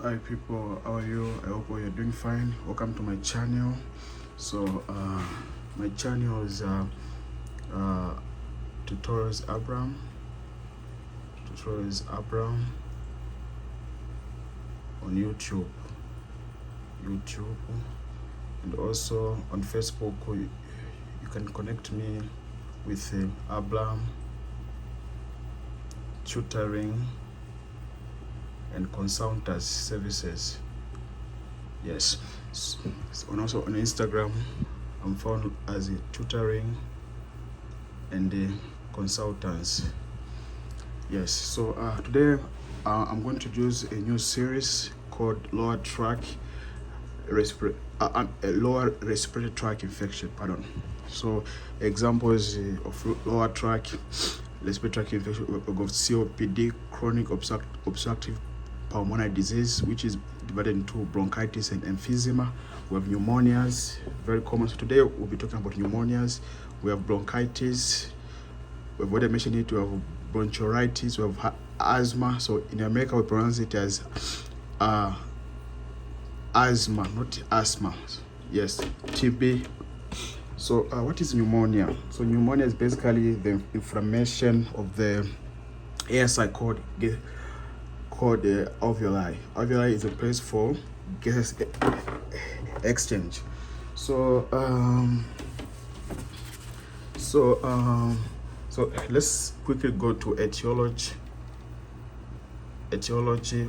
Hi people, how are you? I hope you're doing fine. Welcome to my channel. So my channel is tutorials Abraham on YouTube, and also on Facebook. You can connect me with Abraham tutoring and consultants services. Yes. And also on Instagram, I'm found as a tutoring and consultants. Yes. So today I'm going to use a new series called lower respiratory tract infection. Pardon. So examples of lower tract respiratory tract infection: we got COPD, chronic obstructive pulmonary disease, which is divided into bronchitis and emphysema. We have pneumonias, very common. So today we'll be talking about pneumonias. We have bronchitis. We've already mentioned it. We have bronchiolitis. We have asthma. So in America we pronounce it as asthma, not asthma. Yes, TB. So what is pneumonia? So pneumonia is basically the inflammation of the air sac called the alveoli. Alveoli is a place for gas exchange. So let's quickly go to etiology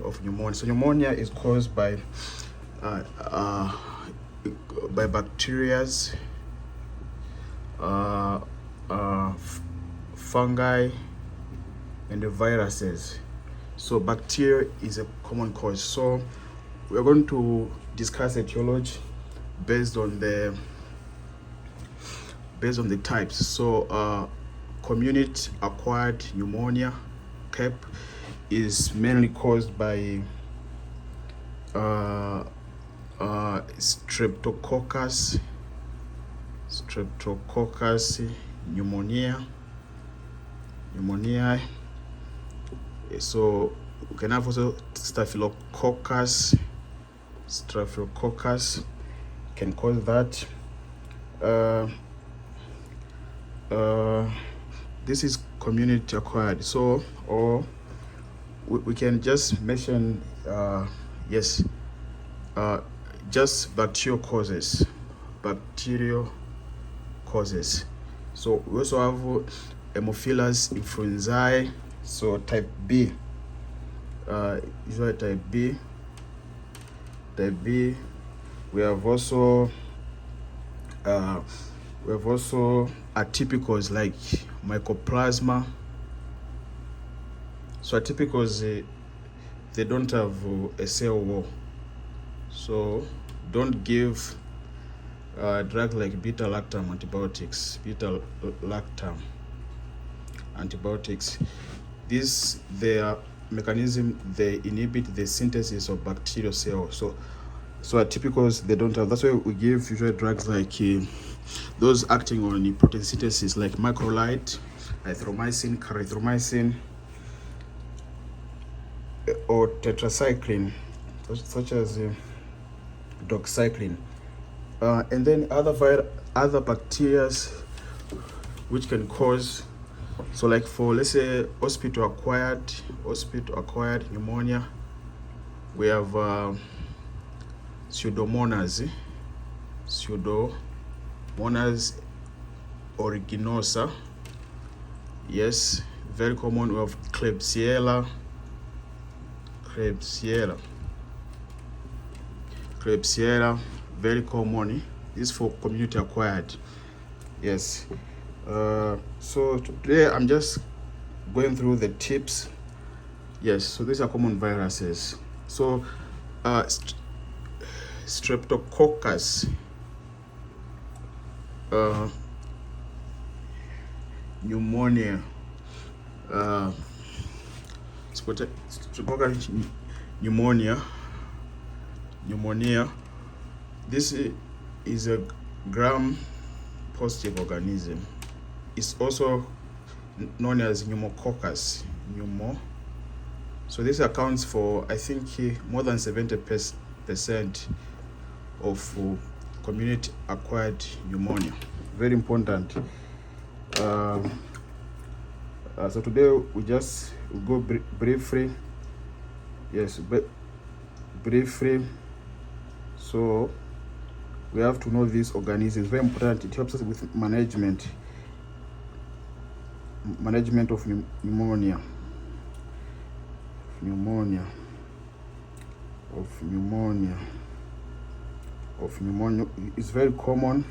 of pneumonia. So pneumonia is caused by bacteria, fungi, and the viruses. So bacteria is a common cause. So we're going to discuss etiology based on the types. So community acquired pneumonia, CAP, is mainly caused by streptococcus pneumonia. So we can have also staphylococcus can cause that. This is community acquired. So or we can just mention just bacterial causes. So we also have Haemophilus influenzae. So type B, usually type B. We have also atypicals like mycoplasma. So atypicals, they don't have a cell wall, so don't give drugs like beta-lactam antibiotics. Their mechanism, they inhibit the synthesis of bacterial cells. So atypicals, they don't have. That's why we give usually drugs like those acting on the protein synthesis, like macrolide, erythromycin, clarithromycin, or tetracycline, such as doxycycline. And then other bacteria which can cause, so like for, let's say, hospital acquired pneumonia, we have Pseudomonas aeruginosa. Yes, very common. We have Klebsiella, very common. This is for community acquired. Yes. So today I'm just going through the tips. Yes, so these are common viruses. So streptococcus, pneumonia, streptococcus pneumonia. This is a gram-positive organism. It's also known as pneumococcus. So this accounts for, I think, more than 70% of community-acquired pneumonia. Very important. So today we just go briefly. Yes, briefly. So we have to know these organisms. Very important. It helps us with management of pneumonia. Pneumonia is very common,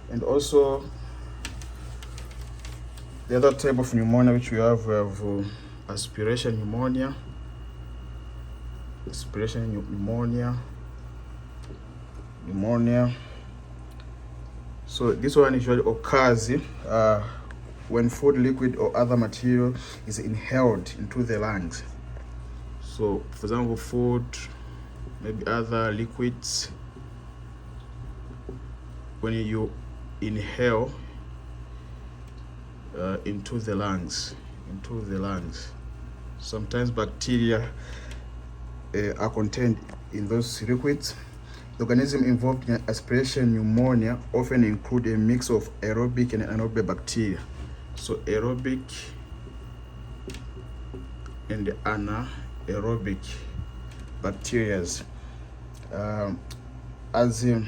and also the other type of pneumonia which we have aspiration pneumonia. So this one usually occurs when food, liquid, or other material is inhaled into the lungs. So, for example, food, maybe other liquids, when you inhale into the lungs. Sometimes bacteria are contained in those liquids. The organism involved in aspiration pneumonia often include a mix of aerobic and anaerobic bacteria. So aerobic and anaerobic bacteria. As the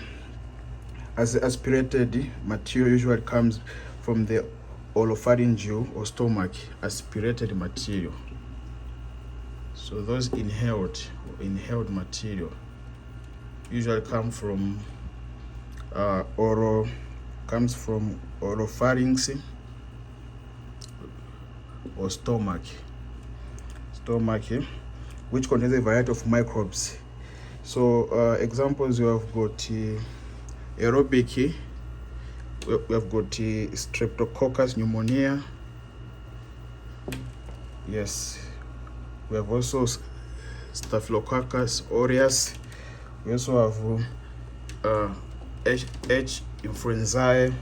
aspirated material usually comes from the oropharyngeal or stomach, aspirated material. So those inhaled material usually come from oropharynx or stomach, which contains a variety of microbes. So examples, you have got aerobic, we have got Streptococcus pneumonia. Yes, we have also Staphylococcus aureus. We also have H. influenzae,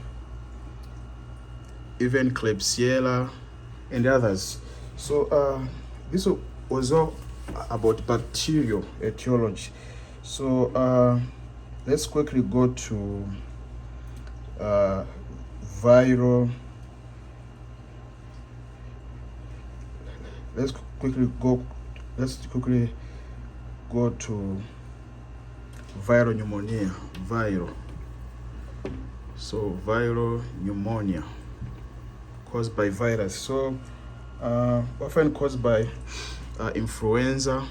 even Klebsiella, and others. So this was all about bacterial etiology. So let's quickly go to viral. Let's quickly go to viral pneumonia. So viral pneumonia caused by virus. So often caused by influenza,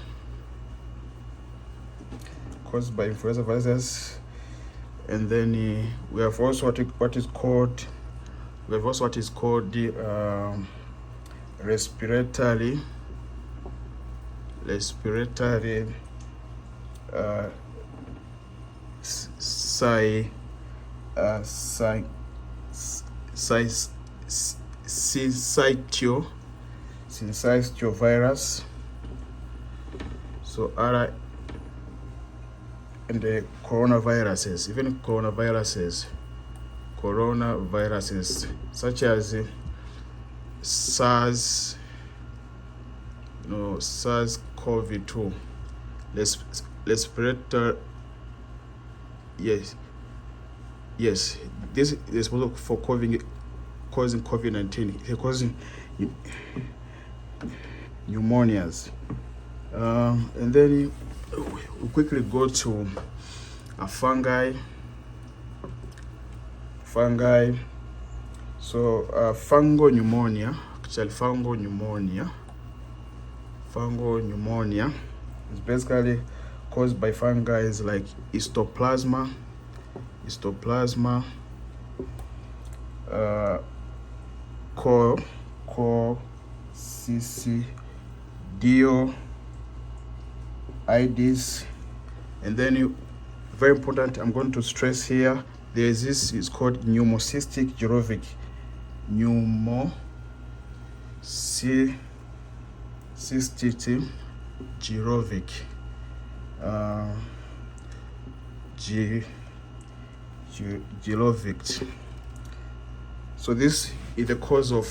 viruses. And then we have also what is called respiratory syncytial virus. So and the coronaviruses, such as SARS-CoV-2, respiratory. Yes, this is responsible for causing COVID-19, causing pneumonias. And then we quickly go to fungi. So fungal pneumonia is basically caused by fungi like histoplasma, coccidio, Aedes. And then very important, I'm going to stress here, there's this is called pneumocystic girovic. Girovic. So this is the cause of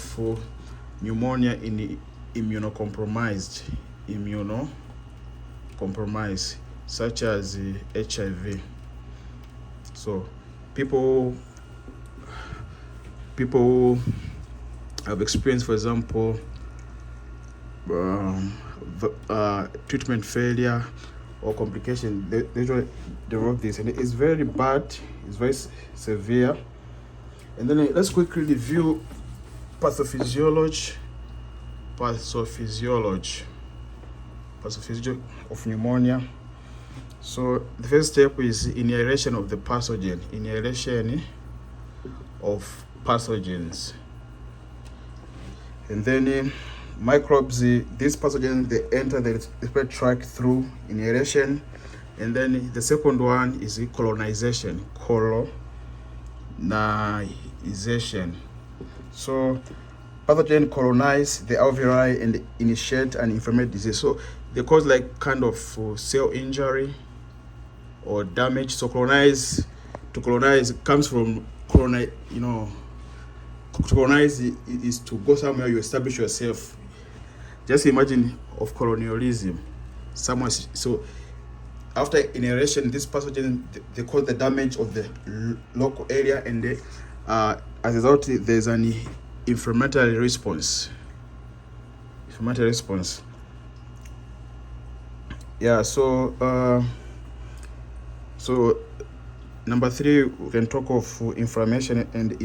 pneumonia in immunocompromised, such as HIV. So people who have experienced, for example, treatment failure or complication, they usually develop this, and it's very bad, it's very severe. And then let's quickly review pathophysiology of pneumonia. So the first step is inhalation of the pathogen, and then microbes, these pathogens, they enter the respiratory tract through inhalation. And then the second one is colonization. So pathogen colonize the alveoli and initiate an inflammatory disease. So they cause like kind of cell injury or damage. So to colonize comes from colonize. To colonize is to go somewhere, you establish yourself. Just imagine of colonialism. So after inhalation, this pathogen, they cause the damage of the local area, and as a result, there's an inflammatory response. Yeah. So number 3, we can talk of inflammation and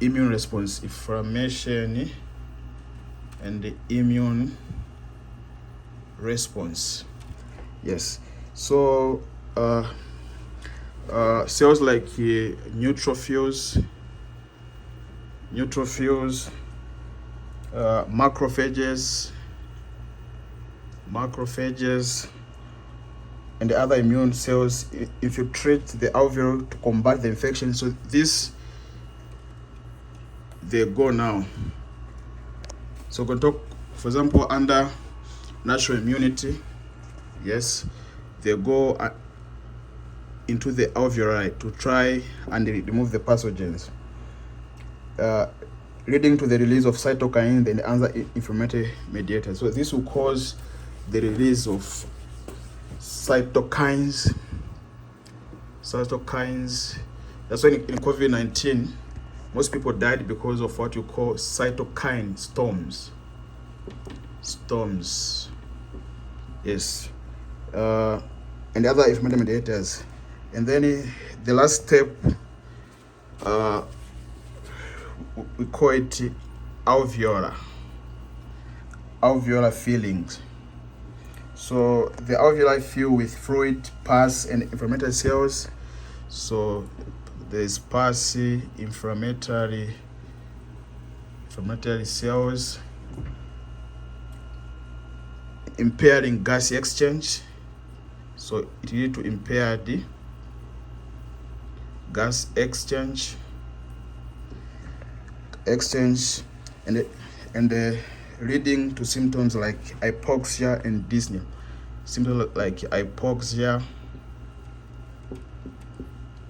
immune response. Inflammation and the immune response. Yes. So cells like neutrophils, macrophages, and the other immune cells infiltrate the alveoli to combat the infection. So they go now. So we can talk, for example, under natural immunity. Yes, they go into the alveoli to try and remove the pathogens, leading to the release of cytokines and other inflammatory mediators. So this will cause the release of cytokines. That's why in COVID-19, most people died because of what you call cytokine storms. Yes. And other inflammatory mediators. And then the last step, we call it alveolar fillings. So the alveoli fill with fluid, pus, and inflammatory cells. So there's pus, inflammatory cells, impairing gas exchange. So it leads to impaired gas exchange, and leading to symptoms like hypoxia and dyspnea. Symptoms like hypoxia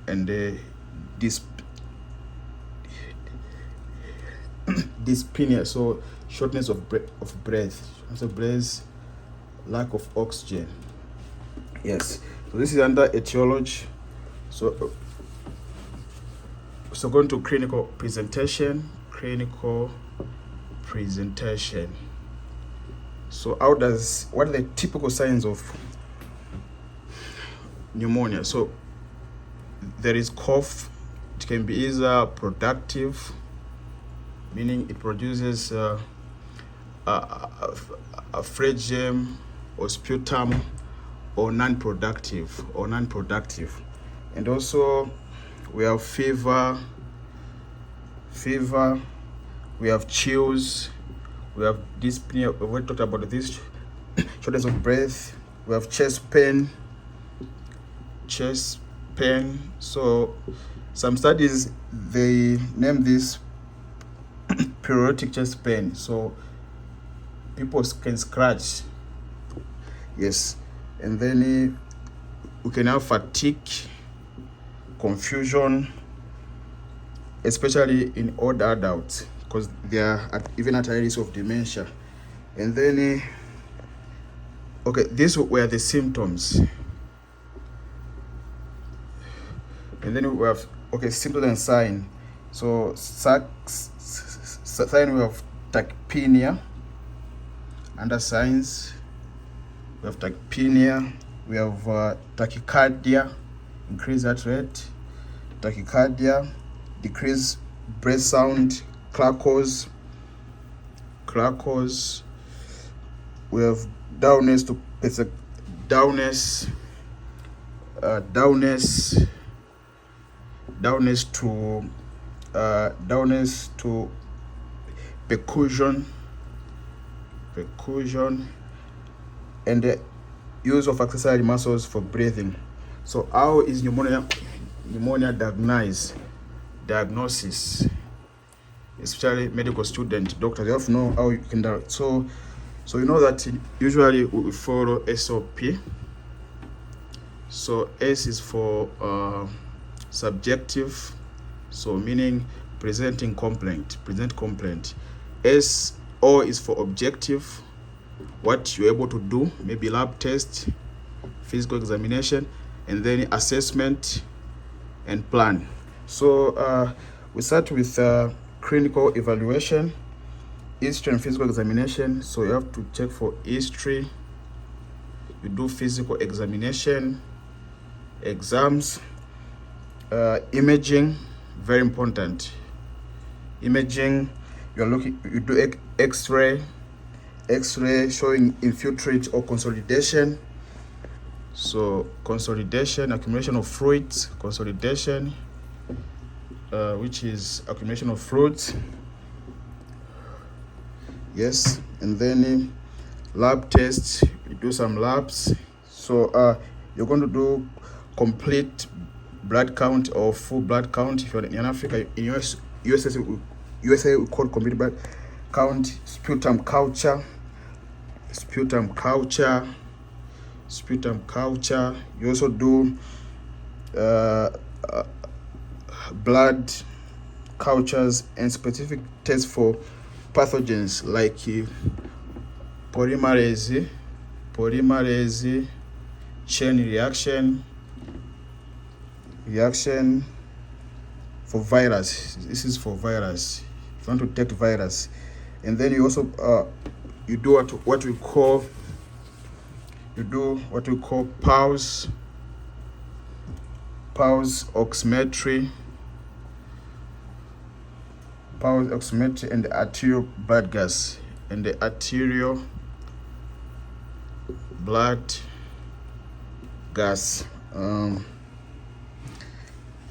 and dyspnea. So shortness of breath, lack of oxygen. Yes. So this is under etiology. So going to clinical presentation. So what are the typical signs of pneumonia? So there is cough. It can be either productive, meaning it produces a phlegm or sputum, or non-productive. And also we have fever, we have chills, we have dyspnea. We already talked about this. Shortness of breath. We have chest pain. So some studies, they name this periodic chest pain. So people can scratch. Yes. And then we can have fatigue, confusion, especially in older adults, because they are even at a risk of dementia. And then okay, these were the symptoms. And then we have symptoms and sign. So sign we have tachypnea. Under signs we have tachypnea, we have tachycardia, increased heart rate, tachycardia, decreased breath sound, clacos. We have downess to percussion, and the use of accessory muscles for breathing. So how is pneumonia diagnosis, especially medical student, doctors? You have to know how you can do it. So you know that usually we follow SOP. So S is for subjective, so meaning present complaint. O is for objective, what you're able to do, maybe lab test, physical examination, and then assessment and plan. So we start with clinical evaluation, history and physical examination. So you have to check for history, you do physical examination, exams, imaging, very important. Imaging, you do x-ray showing infiltrate or consolidation. So consolidation, accumulation of fluids, consolidation, which is accumulation of fluids. Yes, and then lab tests, you do some labs. So you're going to do complete blood count or full blood count. If you're in Africa, in USA we call complete blood count. Sputum culture. You also do blood cultures and specific tests for pathogens like polymerase chain reaction for virus. This is for virus, if you want to detect virus. And then you also you do what we call pulse oximetry and the arterial blood gas and the arterial blood gas.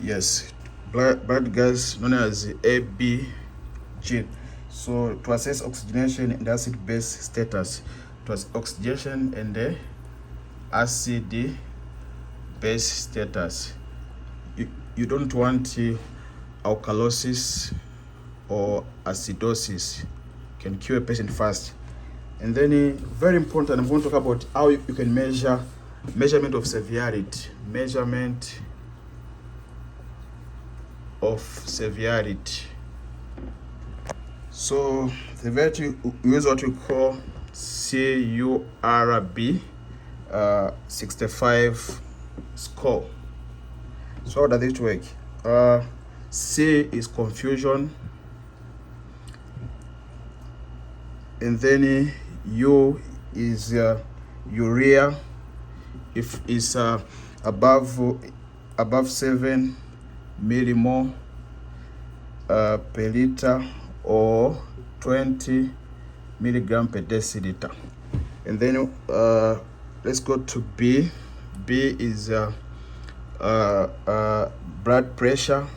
Yes, blood gas known as ABG. So to assess oxygenation and acid base status, to assess oxygenation and the acid base status. You don't want alkalosis or acidosis, can kill a patient fast. And then very important, I'm going to talk about how you can measurement of severity. So severity, we use what we call CURB 65 score. So how does it work? C is confusion, and then U is urea. If it's above 7 millimole per liter or 20 milligram per deciliter. And then let's go to B. B is blood pressure.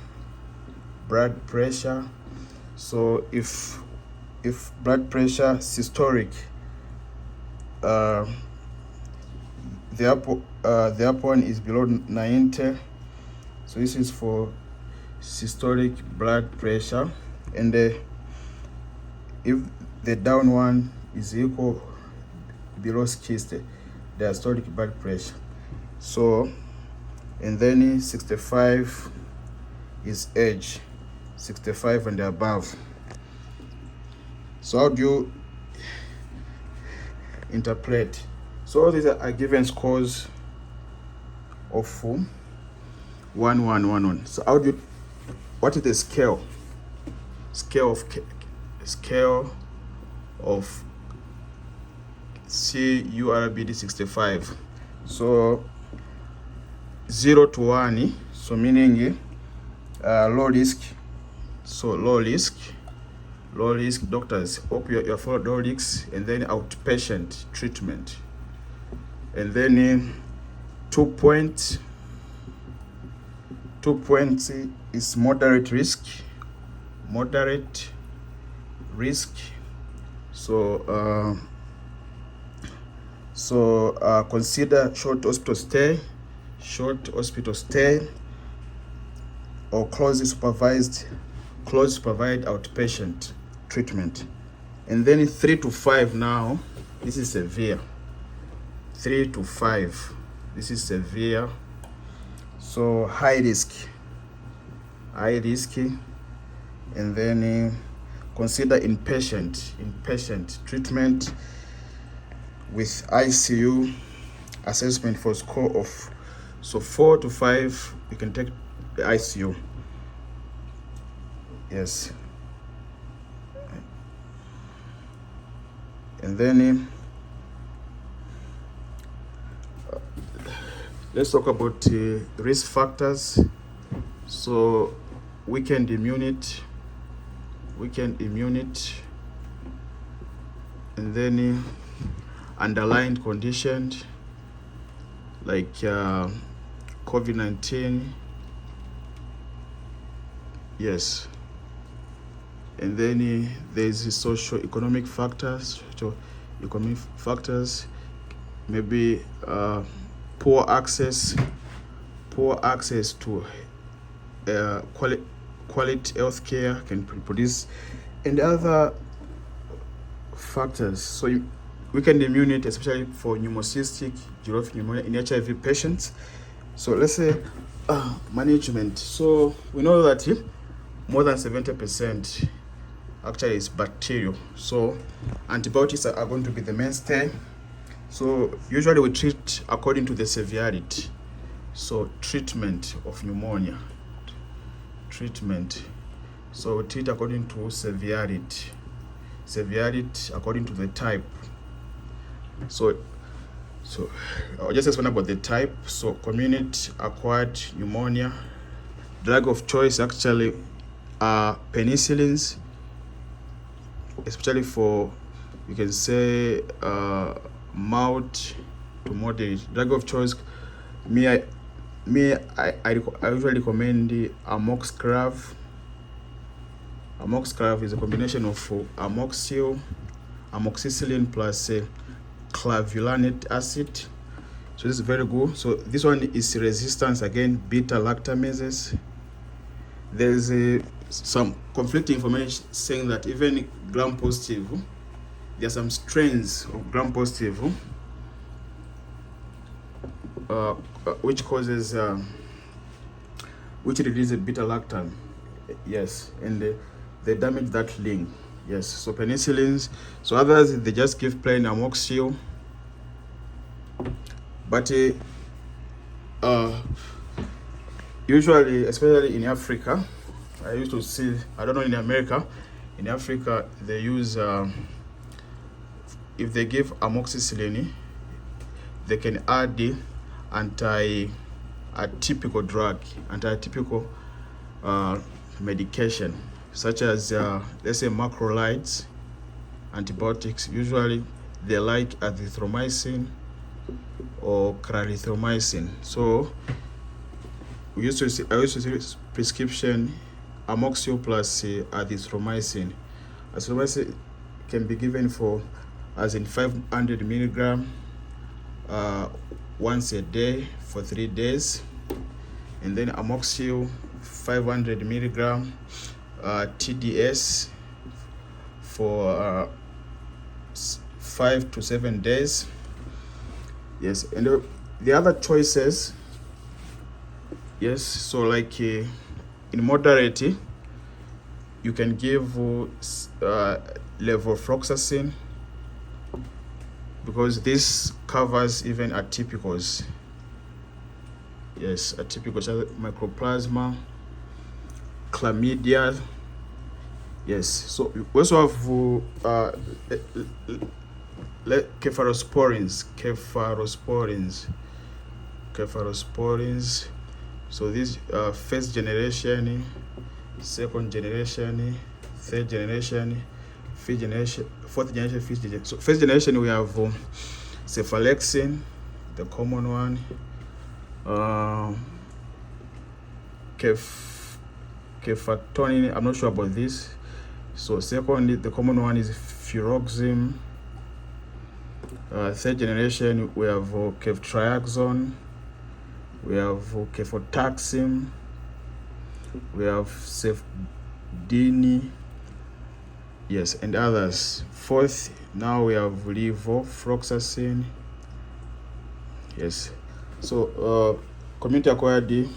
So if blood pressure systolic, the upper one is below 90. So this is for systolic blood pressure, and if the down one is equal below 60, the systolic blood pressure. So and then 65 is age, 65 and above. So how do interpret. So all these are given scores of 1, 1, 1, 1. So how do you, what is the scale? Scale of CURBD 65. So 0 to 1, so meaning low risk. So low risk doctors, hope you're followed low risk, and then outpatient treatment. And then 2 points is moderate risk. So consider short hospital stay or closely supervised outpatient treatment. And then 3 to 5 now, this is severe. 3 to 5, this is severe. So high risk, and then consider inpatient treatment with ICU assessment for score of, so 4 to 5 you can take the ICU. Yes. And then let's talk about risk factors. So weakened immunity, and then underlying conditions like COVID-19. Yes. And then there's socio-economic factors. Maybe poor access to quality health care can produce, and other factors. So weakened immunity, especially for pneumocystic geographic pneumonia in HIV patients. So let's say management. So we know that more than 70% actually is bacterial. So antibiotics are going to be the mainstay. So usually we treat according to the severity. So treatment of pneumonia. So we treat according to severity according to the type. So I'll just explain about the type. So community acquired pneumonia, drug of choice actually are penicillins, especially for, you can say, mild to moderate. Drug of choice, I usually recommend the amoxiclav. Amoxiclav is a combination of amoxicillin plus clavulanate acid. So this is very good. So this one is resistance against beta lactamases. There's some conflicting information saying that even gram positive, there are some strains of gram positive which causes which releases beta lactam. Yes, and they damage that link. Yes, so penicillins. So others, they just give plain amoxicillin. But usually, especially in Africa, I used to see, I don't know in America, in Africa they use, if they give amoxicillin, they can add the anti-atypical drug, anti-atypical medication, such as let's say macrolides, antibiotics. Usually they like azithromycin or clarithromycin. So I used to see prescription amoxicillin plus azithromycin. Azithromycin can be given for as in 500 milligram once a day for 3 days, and then amoxicillin 500 milligram TDS for 5 to 7 days. Yes, and the other choices, yes, so like in moderate, you can give levofloxacin, because this covers even atypicals. Yes, atypicals, mycoplasma, chlamydia. Yes, so we also have cephalosporins. So these first generation, second generation, third generation, fifth generation, fourth generation, fifth generation. So first generation we have cephalexin, the common one. Kefatonin, I'm not sure about this. So second, the common one is furoxime. Third generation we have ceftriaxone, we have cefotaxime, we have cefdini, yes, and others. Fourth, now we have levofloxacin. Yes, so community acquired,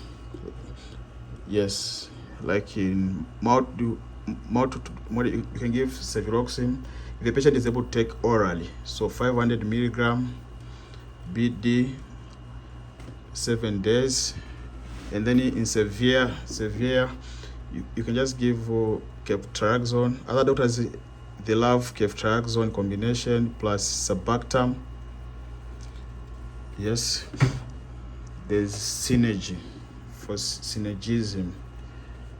yes, like in mouth, you can give cefuroxime if the patient is able to take orally. So 500 milligram BD, 7 days. And then in severe, you can just give ceftriaxone. Other doctors, they love ceftriaxone combination plus sabactam. Yes, there's synergy for synergism.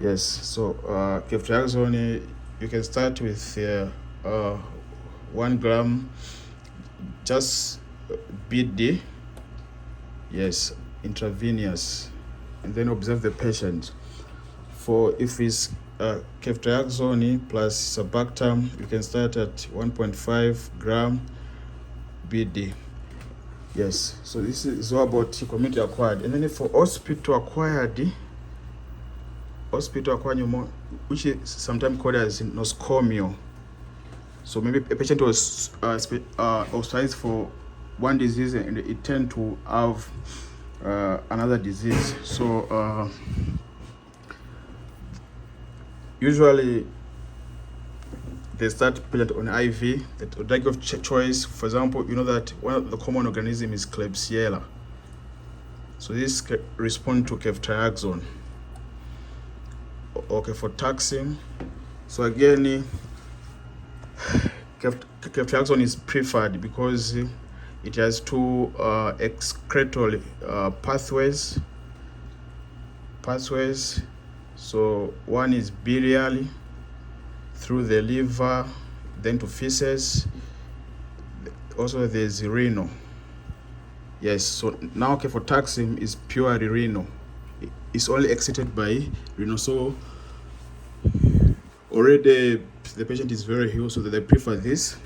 Yes, so ceftriaxone, you can start with 1 gram, just BD, yes, intravenous, and then observe the patient. For if it's ceftriaxone plus sabactam, you can start at 1.5 gram BD. Yes, so this is all about community acquired. And then for hospital acquired pneumonia, which is sometimes called as nosocomial. So maybe a patient was hospitalized for one disease and it tend to have another disease. So usually they start patient on IV. The drug of choice, for example, you know that one of the common organism is Klebsiella. So this respond to ceftriaxone. Okay, for taxing. So again, ceftriaxone is preferred because it has two excretory pathways. So one is biliary through the liver, then to feces. Also there's renal. Yes, so now cefotaxime is purely renal. It's only excited by renal. So already the patient is very ill, so that they prefer this.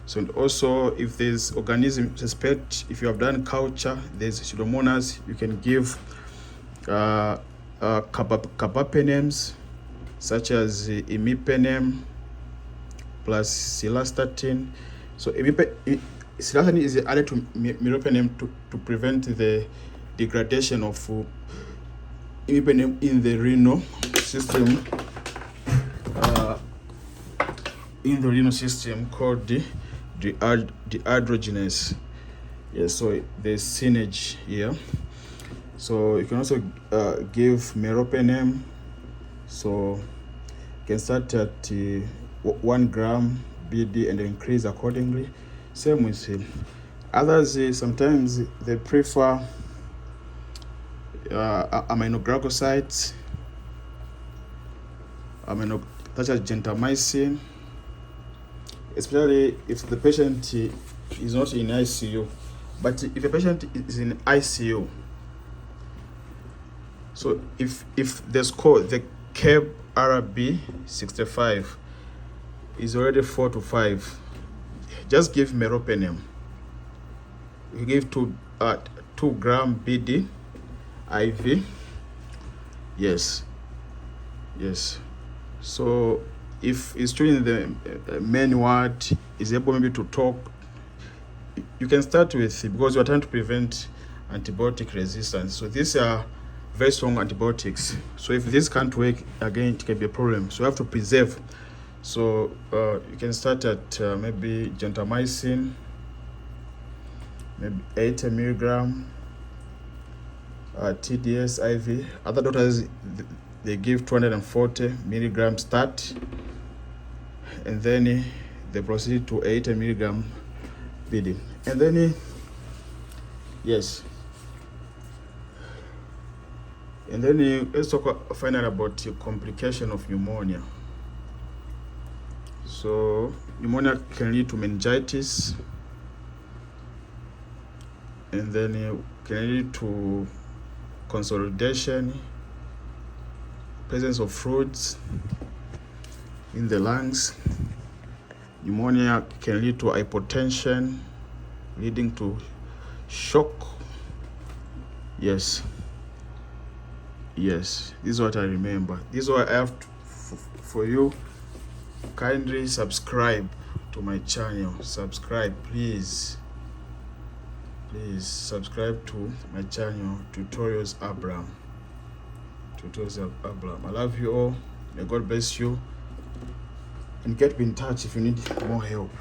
So, and also if there's organism suspect, if you have done culture, there's pseudomonas, you can give carbapenems such as imipenem plus cilastatin. So cilastatin is added to meropenem to prevent the degradation of imipenem in the renal system. Called the dehydrogenase. Yes, so there's synergy here. So you can also give meropenem. So you can start at 1 gram BD and increase accordingly. Same with others. Sometimes they prefer aminoglycosides, such as gentamicin, especially if the patient is not in ICU. But if a patient is in ICU, so if the score, the CAB-RB 65 is already 4 to 5, just give meropenem. You give 2 gram BD IV. Yes. So if it's still in the main ward, is able maybe to talk, you can start with, because you are trying to prevent antibiotic resistance. So these are very strong antibiotics. So if this can't work, again, it can be a problem. So you have to preserve. So you can start at maybe gentamicin maybe 80 milligram TDS IV. Other doctors, they give 240 milligram start, and then they proceed to 80 milligram BD. And then yes, and then let's talk finally about the complication of pneumonia. So pneumonia can lead to meningitis, and then it can lead to consolidation, presence of fluids in the lungs. Pneumonia can lead to hypotension, leading to shock. Yes, this is what I remember. This is what I have for you. Kindly subscribe to my channel. Subscribe, please subscribe to my channel, Tutorials Abraham. I love you all. May God bless you, and get in touch if you need more help.